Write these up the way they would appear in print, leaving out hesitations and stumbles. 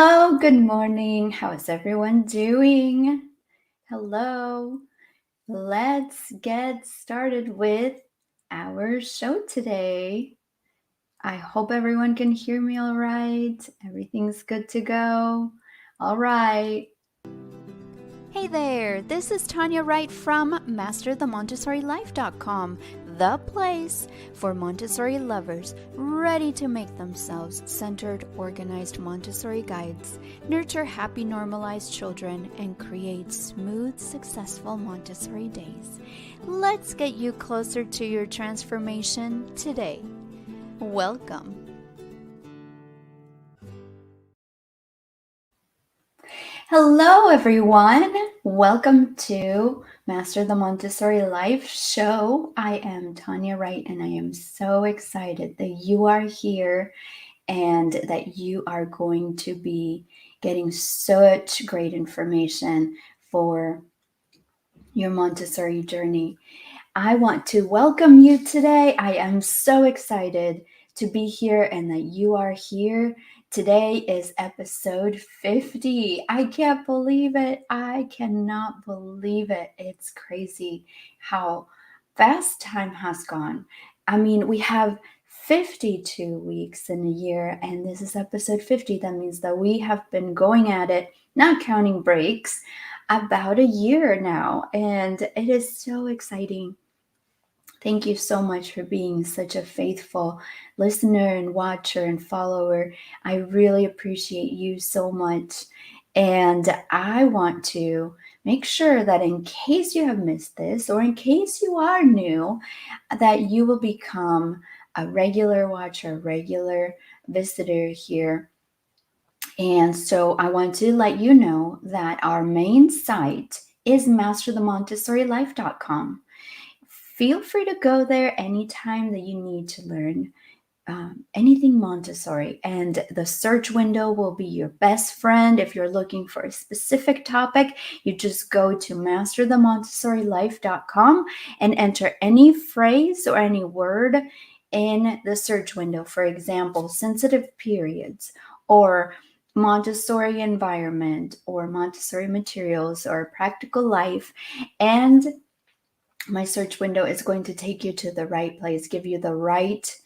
Hello, good morning. How is everyone doing? Hello. Let's get started with our show today. I hope everyone can hear me all right. Everything's good to go. All right. Hey there, this is Tanya Wright from MasterTheMontessoriLife.com, the place for Montessori lovers ready to make themselves centered, organized Montessori guides, nurture happy, normalized children, and create smooth, successful Montessori days. Let's get you closer to your transformation today. Welcome. Hello, everyone. Welcome to Master the Montessori Life show. I am Tanya Wright, and I am so excited that you are here and that you are going to be getting such great information for your Montessori journey. I want to welcome you today. I am so excited to be here and that you are here. Today is episode 50. I can't believe it. I cannot believe it. It's crazy how fast time has gone. I mean, we have 52 weeks in a year, and this is episode 50. That means that we have been going at it, not counting breaks, about a year now, and it is so exciting. Thank you so much for being such a faithful listener and watcher and follower. I really appreciate you so much. And I want to make sure that in case you have missed this, or in case you are new, that you will become a regular watcher, a regular visitor here. And so I want to let you know that our main site is masterthemontessorilife.com. Feel free to go there anytime that you need to learn anything Montessori, and the search window will be your best friend. If you're looking for a specific topic, you just go to masterthemontessorilife.com and enter any phrase or any word in the search window. For example, sensitive periods, or Montessori environment, or Montessori materials, or practical life, and my search window is going to take you to the right place, give you the right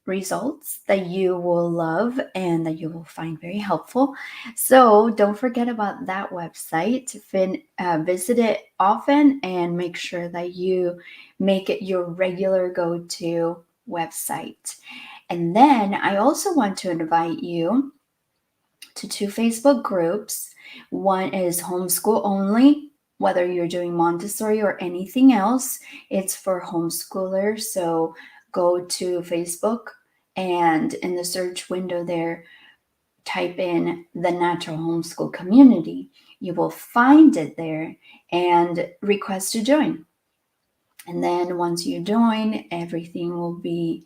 results that you will love and that you will find very helpful. So don't forget about that website. Visit it often and make sure that you make it your regular go-to website. And then I also want to invite you to two Facebook groups. One is homeschool only. Whether you're doing Montessori or anything else, it's for homeschoolers. So go to Facebook and in the search window there, type in the Natural Homeschool Community. You will find it there and request to join. And then once you join, everything will be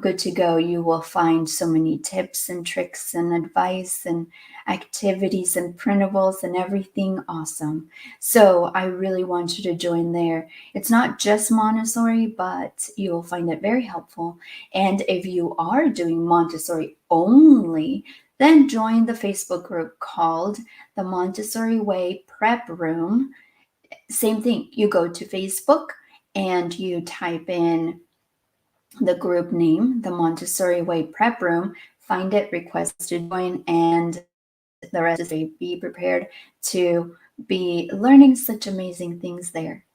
good to go. You will find so many tips and tricks and advice and activities and printables and everything awesome. So I really want you to join there. It's not just Montessori, but you will find it very helpful. And if you are doing Montessori only, then join the Facebook group called the Montessori Way Prep Room. Same thing. You go to Facebook and you type in the group name, the Montessori Way Prep Room, find it, request to join, and the rest is be prepared to be learning such amazing things there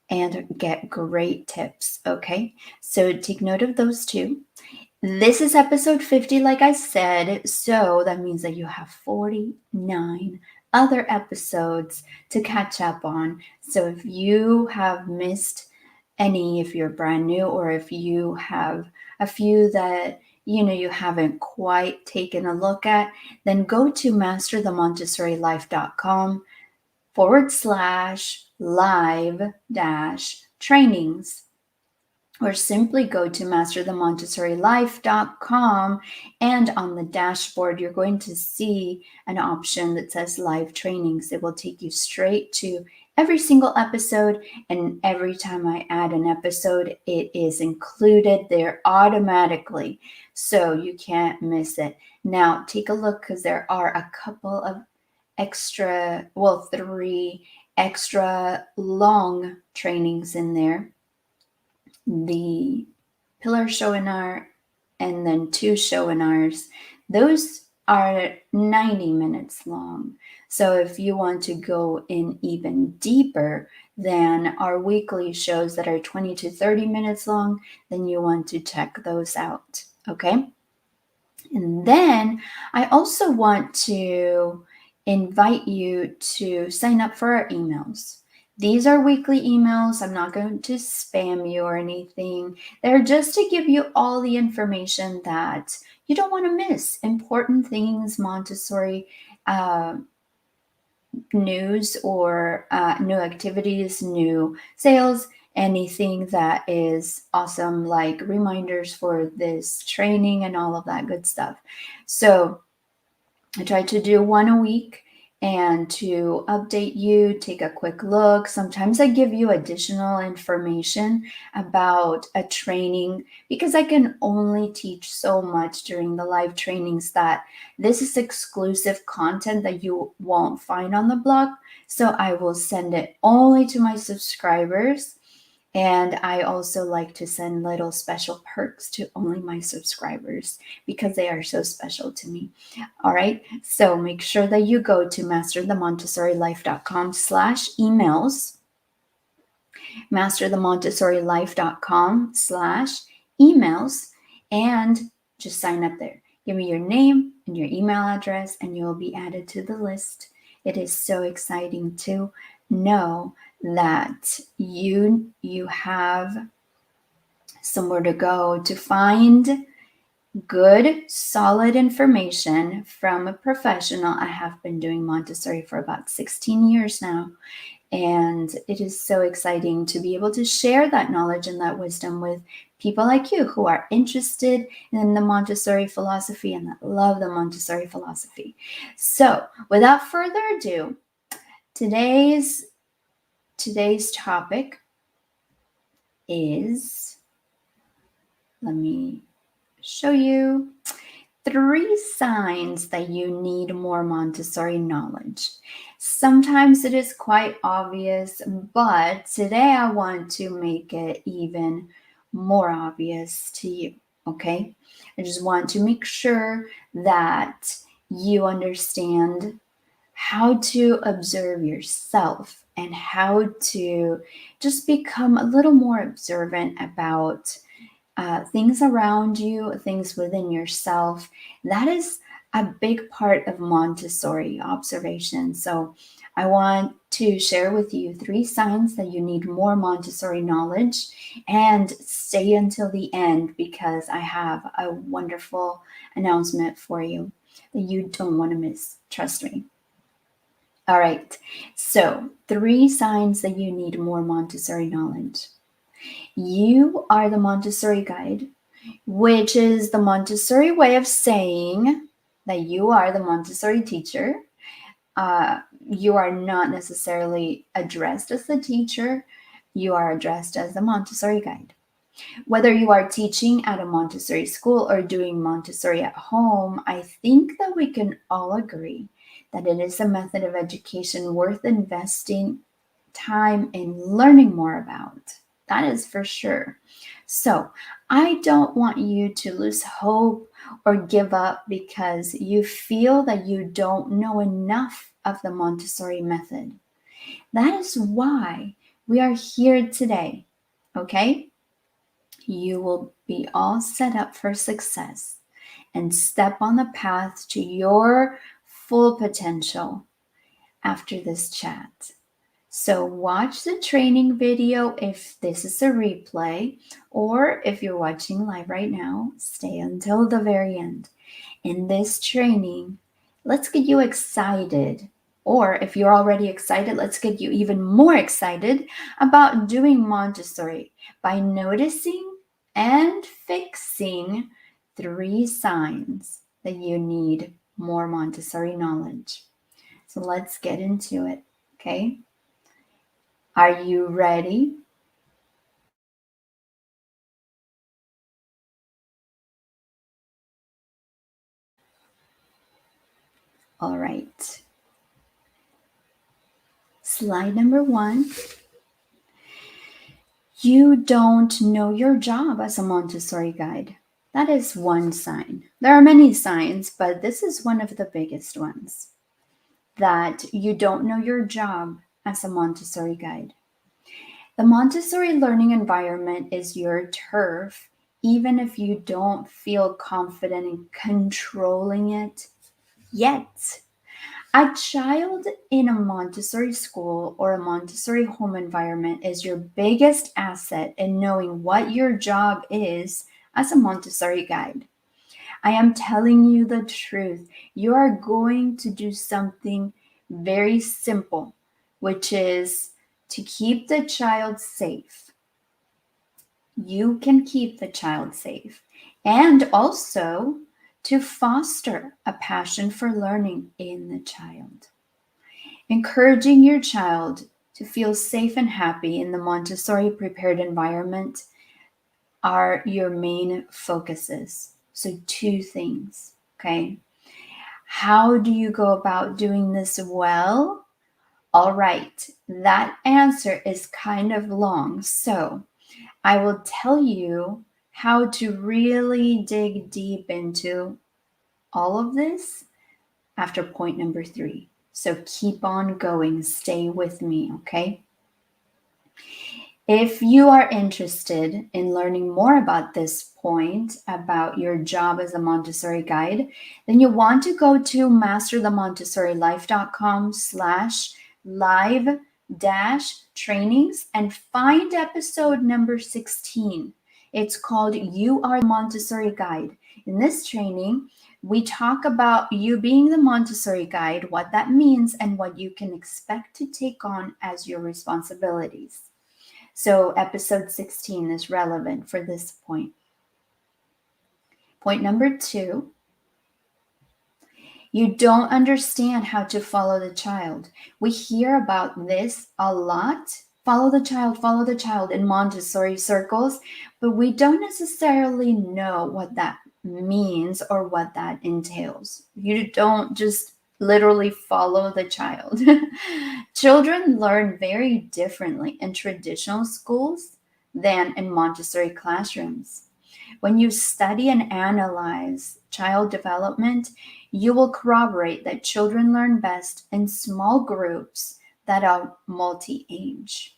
and get great tips. Okay, so take note of those two. This is episode 50, like I said, so that means that you have 49 other episodes to catch up on. So if you have missed any, if you're brand new, or if you have a few that you haven't quite taken a look at, then go to masterthemontessorilife.com/live-trainings. or simply go to masterthemontessorilife.com, and on the dashboard you're going to see an option that says live trainings. It will take you straight to every single episode, and every time I add an episode, it is included there automatically, so you can't miss it. Now take a look, because there are a couple of extra, well, 3 extra long trainings in there. The pillar showinar and then 2 showinars. Those are 90 minutes long. So if you want to go in even deeper than our weekly shows that are 20 to 30 minutes long, then you want to check those out. Okay? And then I also want to invite you to sign up for our emails. These are weekly emails. I'm not going to spam you or anything. They're just to give you all the information that you don't want to miss. Important things, Montessori news, or new activities, new sales, anything that is awesome, like reminders for this training and all of that good stuff. So I try to do one a week, and to update you, take a quick look. Sometimes I give you additional information about a training, because I can only teach so much during the live trainings that this is exclusive content that you won't find on the blog. So I will send it only to my subscribers. And I also like to send little special perks to only my subscribers, because they are so special to me. All right. So make sure that you go to masterthemontessorilife.com/emails, masterthemontessorilife.com/emails, and just sign up there. Give me your name and your email address, and you'll be added to the list. It is so exciting to know that you have somewhere to go to find good, solid information from a professional. I have been doing Montessori for about 16 years now, and it is so exciting to be able to share that knowledge and that wisdom with people like you who are interested in the Montessori philosophy and that love the Montessori philosophy. So, without further ado, today's topic is, let me show you, 3 signs that you need more Montessori knowledge. Sometimes it is quite obvious, but today I want to make it even more obvious to you, okay? I just want to make sure that you understand how to observe yourself and how to just become a little more observant about things around you, things within yourself. That is a big part of Montessori observation. So I want to share with you 3 signs that you need more Montessori knowledge, and stay until the end, because I have a wonderful announcement for you that you don't want to miss. Trust me. All right. So 3 signs that you need more Montessori knowledge. You are the Montessori guide, which is the Montessori way of saying that you are the Montessori teacher. You are not necessarily addressed as the teacher. You are addressed as the Montessori guide. Whether you are teaching at a Montessori school or doing Montessori at home, I think that we can all agree that it is a method of education worth investing time in learning more about. That is for sure. So I don't want you to lose hope or give up because you feel that you don't know enough of the Montessori method. That is why we are here today, okay? You will be all set up for success and step on the path to your full potential after this chat. So watch the training video if this is a replay, or if you're watching live right now, stay until the very end. In this training, let's get you excited, or if you're already excited, let's get you even more excited about doing Montessori by noticing and fixing 3 signs that you need more Montessori knowledge. So let's get into it, okay? Are you ready? All right. Slide number 1. You don't know your job as a Montessori guide. That is one sign. There are many signs, but this is one of the biggest ones. That you don't know your job as a Montessori guide. The Montessori learning environment is your turf, even if you don't feel confident in controlling it yet. A child in a Montessori school or a Montessori home environment is your biggest asset in knowing what your job is as a Montessori guide. I am telling you the truth. You are going to do something very simple, which is to keep the child safe. You can keep the child safe, and also to foster a passion for learning in the child. Encouraging your child to feel safe and happy in the Montessori prepared environment are your main focuses. So, 2 things, okay? How do you go about doing this well? All right, that answer is kind of long. So, I will tell you how to really dig deep into all of this after point number 3. So keep on going. Stay with me, okay? If you are interested in learning more about this point, about your job as a Montessori guide, then you want to go to masterthemontessorylife.com/live trainings and find episode number 16. It's called You Are the Montessori Guide. In this training, we talk about you being the Montessori guide, what that means, and what you can expect to take on as your responsibilities. So episode 16 is relevant for this point. Point number 2, you don't understand how to follow the child. We hear about this a lot. Follow the child in Montessori circles, but we don't necessarily know what that means or what that entails. You don't just literally follow the child. Children learn very differently in traditional schools than in Montessori classrooms. When you study and analyze child development, you will corroborate that children learn best in small groups that are multi-age.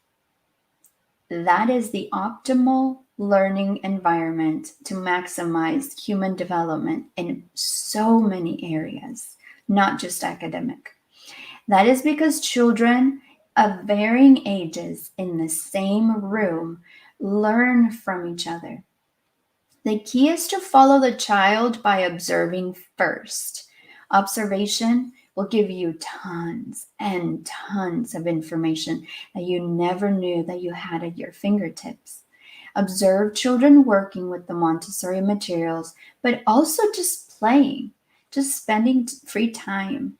That is the optimal learning environment to maximize human development in so many areas, not just academic. That is because children of varying ages in the same room learn from each other. The key is to follow the child by observing first. Observation will give you tons and tons of information that you never knew that you had at your fingertips. Observe children working with the Montessori materials, but also just playing, just spending free time.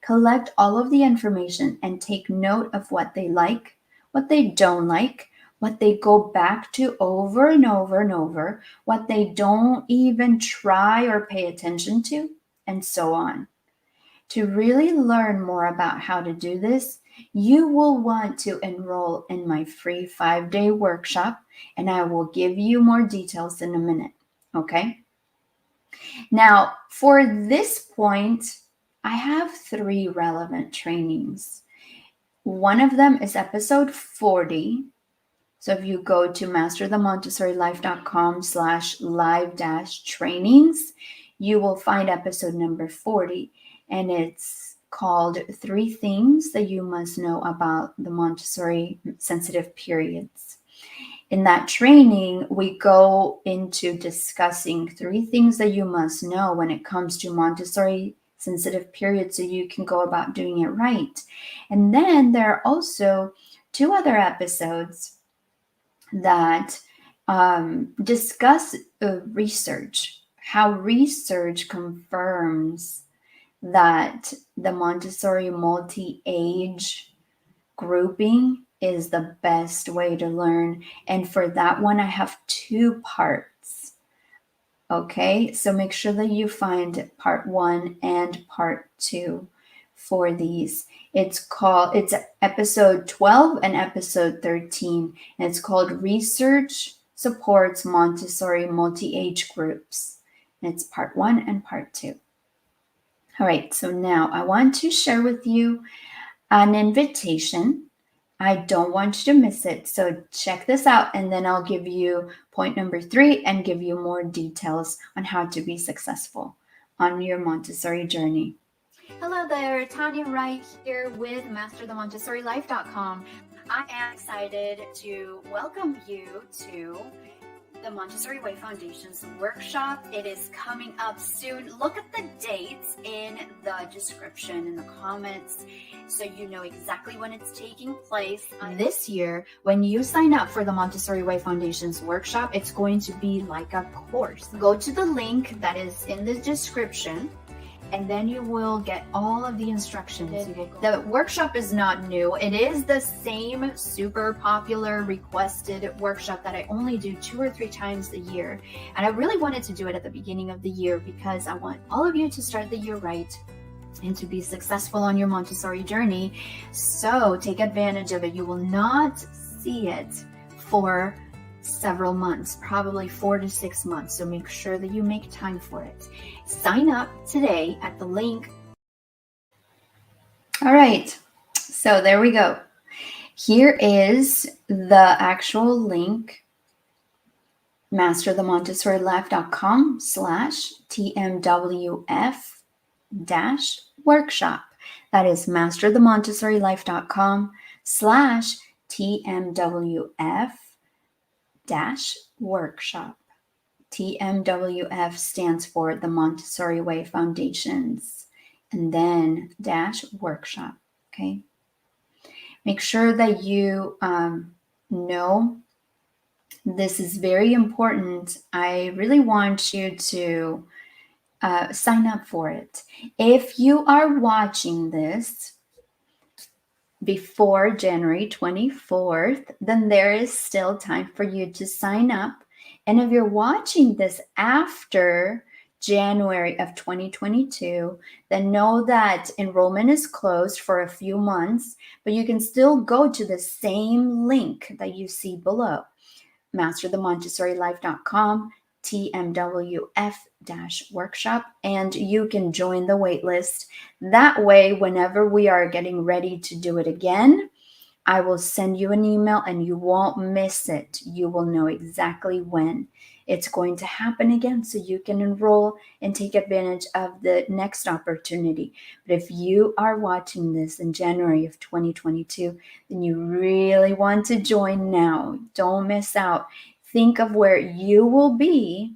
Collect all of the information and take note of what they like, what they don't like, what they go back to over and over and over, what they don't even try or pay attention to, and so on. To really learn more about how to do this, you will want to enroll in my free 5-day workshop, and I will give you more details in a minute, okay? Now, for this point, I have 3 relevant trainings. One of them is episode 40. So if you go to masterthemontessorylife.com/live-trainings, you will find episode number 40, and it's called 3 Things That You Must Know About the Montessori Sensitive Periods. In that training, we go into discussing 3 things that you must know when it comes to Montessori sensitive periods so you can go about doing it right. And then there are also 2 other episodes that discuss research, how research confirms that the Montessori multi age grouping is the best way to learn. And for that one, I have two parts. Okay, so make sure that you find part one and part two for these. It's episode 12 and episode 13, and it's called Research Supports Montessori Multi Age Groups. And it's part one and part two. All right, so now I want to share with you an invitation. I don't want you to miss it. So check this out, and then I'll give you point number 3 and give you more details on how to be successful on your Montessori journey. Hello there, Tanya Wright here with MasterTheMontessoriLife.com. I am excited to welcome you to the Montessori Way Foundation's workshop. It is coming up soon. Look at the dates in the description, in the comments, so you know exactly when it's taking place. This year, when you sign up for the Montessori Way Foundation's workshop, it's going to be like a course. Go to the link that is in the description, and then you will get all of the instructions. The workshop is not new. It is the same super popular requested workshop that I only do 2 or 3 times a year. And I really wanted to do it at the beginning of the year because I want all of you to start the year right and to be successful on your Montessori journey. So take advantage of it. You will not see it for several months, probably 4 to 6 months. So make sure that you make time for it. Sign up today at the link. All right, so there we go. Here is the actual link, masterthemontessorylife.com/TMWF-workshop. That is masterthemontessorylife.com/TMWF-workshop. TMWF stands for the Montessori Way Foundations, and then -workshop. Okay. Make sure that you know this is very important. I really want you to sign up for it. If you are watching this before January 24th, then there is still time for you to sign up. And if you're watching this after January of 2022, then know that enrollment is closed for a few months, but you can still go to the same link that you see below, masterthemontessorylife.com TMWF-workshop, and you can join the waitlist. That way, whenever we are getting ready to do it again, I will send you an email and you won't miss it. You will know exactly when it's going to happen again, so you can enroll and take advantage of the next opportunity. But if you are watching this in January of 2022, then you really want to join now. Don't miss out. Think of where you will be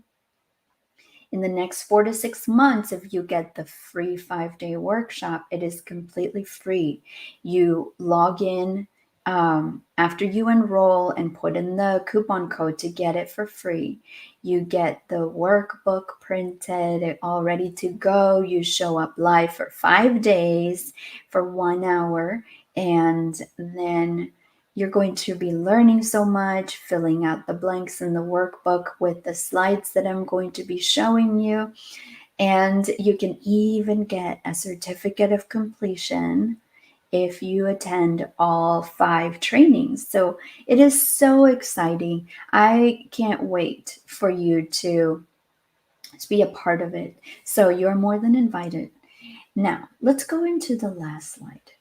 in the next 4 to 6 months if you get the free 5-day workshop. It is completely free. You log in after you enroll and put in the coupon code to get it for free. You get the workbook printed, all ready to go. You show up live for 5 days for 1 hour, and then you're going to be learning so much, filling out the blanks in the workbook with the slides that I'm going to be showing you. And you can even get a certificate of completion if you attend all 5 trainings. So it is so exciting. I can't wait for you to be a part of it. So you're more than invited. Now, let's go into the last slide.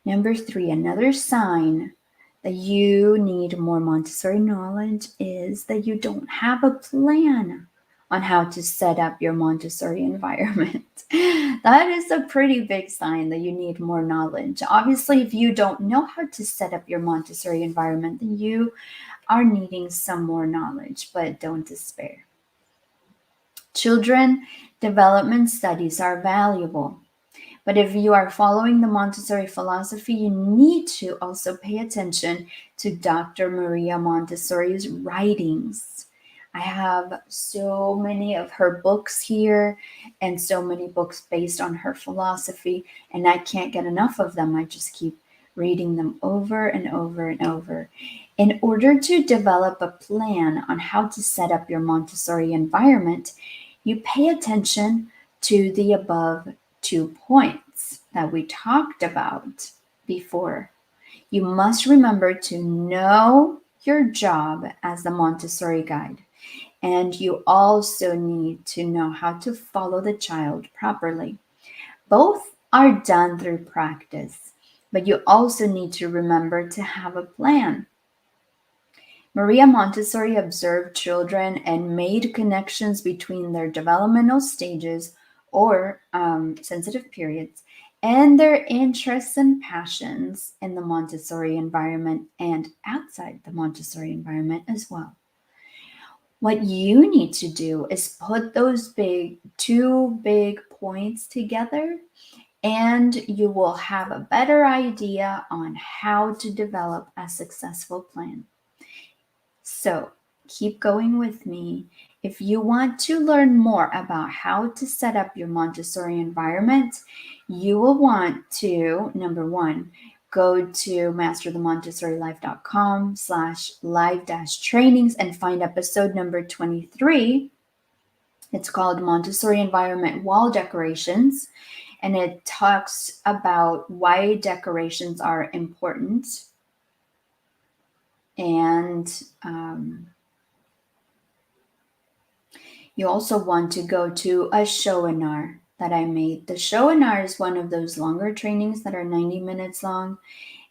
Number 3, another sign that you need more Montessori knowledge is that you don't have a plan on how to set up your Montessori environment. That is a pretty big sign that you need more knowledge. Obviously, if you don't know how to set up your Montessori environment, then you are needing some more knowledge, but don't despair. Children development studies are valuable, But if you are following the Montessori philosophy, you need to also pay attention to Dr. Maria Montessori's writings. I have so many of her books here and so many books based on her philosophy, and I can't get enough of them. I just keep reading them over and over and over. In order to develop a plan on how to set up your Montessori environment, you pay attention to the above 2 points that we talked about before. You must remember to know your job as the Montessori guide, and you also need to know how to follow the child properly. Both are done through practice, but you also need to remember to have a plan. Maria Montessori observed children and made connections between their developmental stages or sensitive periods and their interests and passions in the Montessori environment and outside the Montessori environment as well. What you need to do is put those two big points together, and you will have a better idea on how to develop a successful plan. So keep going with me. If you want to learn more about how to set up your Montessori environment, you will want to, number one, go to masterthemontessorylife.com/live-trainings and find episode number 23. It's called Montessori Environment Wall Decorations, and it talks about why decorations are important. And you also want to go to a showinar that I made. The showinar is one of those longer trainings that are 90 minutes long,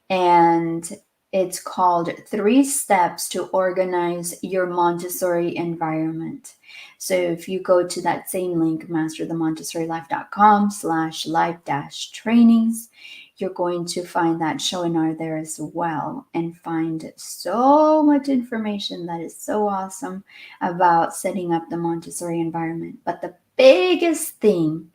and it's called 3 Steps to Organize Your Montessori Environment. So if you go to that same link, masterthemontessorylife.com/live-trainings, you're going to find that showinar there as well and find so much information that is so awesome about setting up the Montessori environment. But the biggest thing,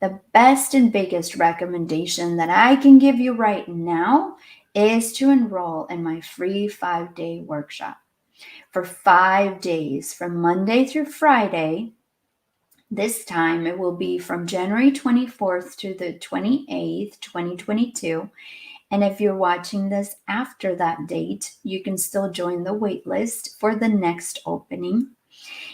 the best and biggest recommendation that I can give you right now is to enroll in my free 5-day workshop. For 5 days, from Monday through Friday, this time it will be from January 24th to the 28th, 2022. And if you're watching this after that date, you can still join the waitlist for the next opening.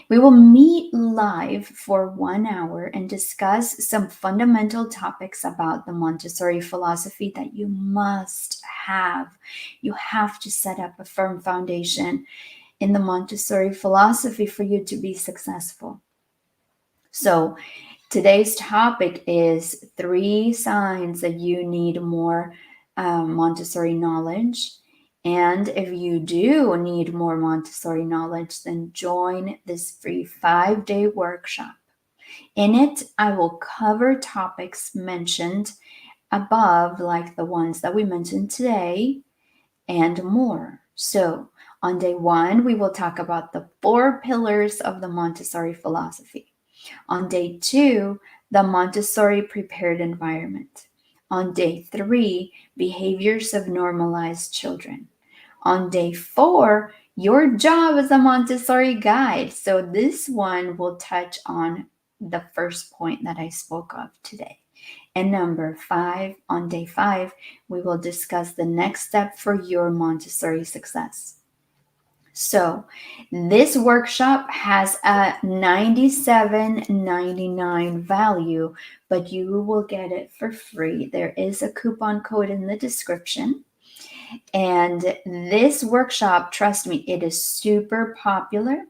We will meet live for 1 hour and discuss some fundamental topics about the Montessori philosophy that you must have. You have to set up a firm foundation in the Montessori philosophy for you to be successful. So, today's topic is 3 signs that you need more Montessori knowledge. And if you do need more Montessori knowledge, then join this free 5-day workshop. In it, I will cover topics mentioned above, like the ones that we mentioned today, and more. So, on day 1, we will talk about the 4 pillars of the Montessori philosophy. On day 2, the Montessori prepared environment. On day 3, behaviors of normalized children. On day 4, your job as a Montessori guide. So this one will touch on the first point that I spoke of today. And number 5, on day 5, we will discuss the next step for your Montessori success. So, this workshop has a $97.99 value, but you will get it for free. There is a coupon code in the description. And this workshop, trust me, it is super popular.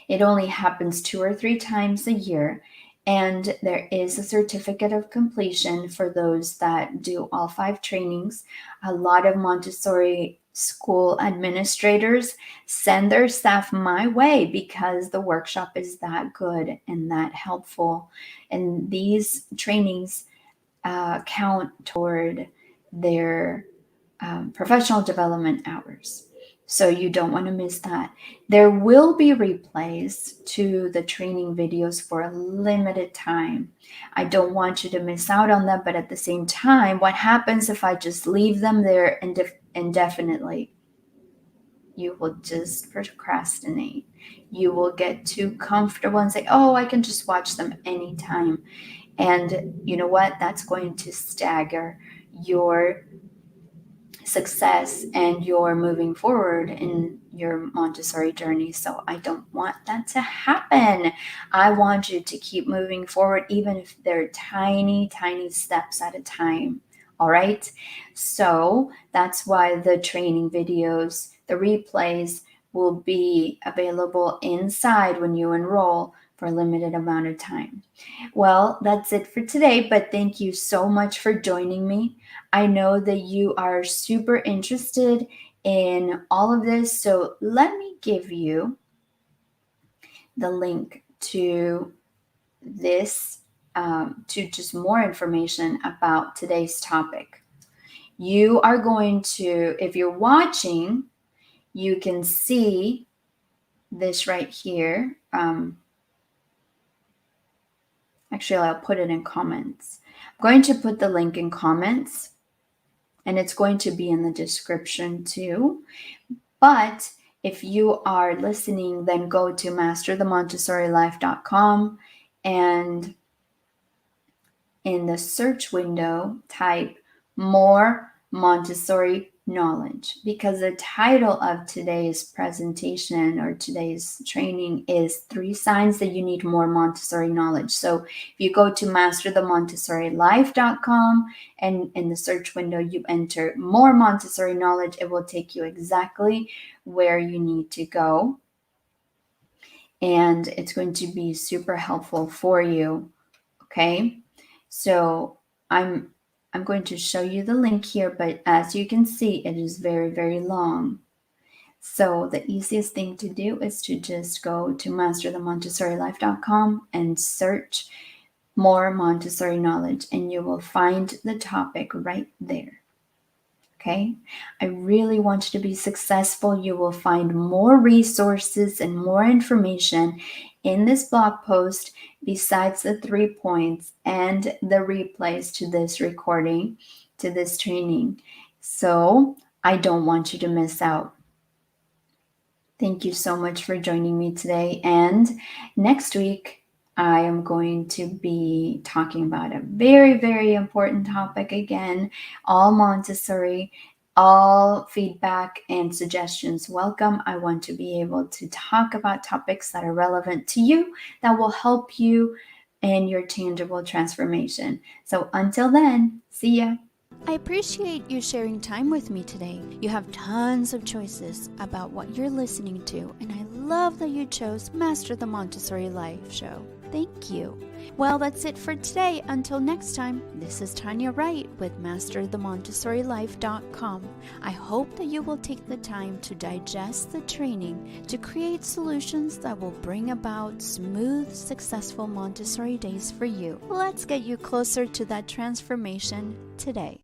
It only happens 2 or 3 times a year. And there is a certificate of completion for those that do all 5 trainings. A lot of Montessori school administrators send their staff my way because the workshop is that good and that helpful. And these trainings count toward their professional development hours. So you don't want to miss that. There will be replays to the training videos for a limited time. I don't want you to miss out on them, but at the same time, what happens if I just leave them there indefinitely? You will just procrastinate. You will get too comfortable and say, oh, I can just watch them anytime. And you know what? That's going to stagger your success and you're moving forward in your Montessori journey. So I don't want that to happen. I want you to keep moving forward, even if they're tiny, tiny steps at a time. All right. So that's why the training videos, the replays will be available inside when you enroll for a limited amount of time. Well, that's it for today, but thank you so much for joining me. I know that you are super interested in all of this, so let me give you the link to this, to just more information about today's topic. You are going to, if you're watching, you can see this right here. Actually, I'll put it in comments. I'm going to put the link in comments, and it's going to be in the description too. But if you are listening, then go to masterthemontessorilife.com and in the search window, type more Montessori knowledge, because the title of today's presentation or today's training is 3 signs that you need more Montessori knowledge. So if you go to masterthemontessorilife.com and in the search window you enter more Montessori knowledge, it will take you exactly where you need to go. And it's going to be super helpful for you. Okay. So I'm going to show you the link here, but as you can see, it is very, very long. So the easiest thing to do is to just go to masterthemontessorilife.com and search more Montessori knowledge, and you will find the topic right there. Okay, I really want you to be successful. You will find more resources and more information in this blog post besides the 3 points and the replays to this recording, to this training. So I don't want you to miss out. Thank you so much for joining me today. And next week, I am going to be talking about a very, very important topic again, all Montessori, all feedback and suggestions welcome. I want to be able to talk about topics that are relevant to you, that will help you in your tangible transformation. So until then, see ya. I appreciate you sharing time with me today. You have tons of choices about what you're listening to, and I love that you chose Master the Montessori Life show. Thank you. Well, that's it for today. Until next time, this is Tanya Wright with MasterTheMontessoriLife.com. I hope that you will take the time to digest the training to create solutions that will bring about smooth, successful Montessori days for you. Let's get you closer to that transformation today.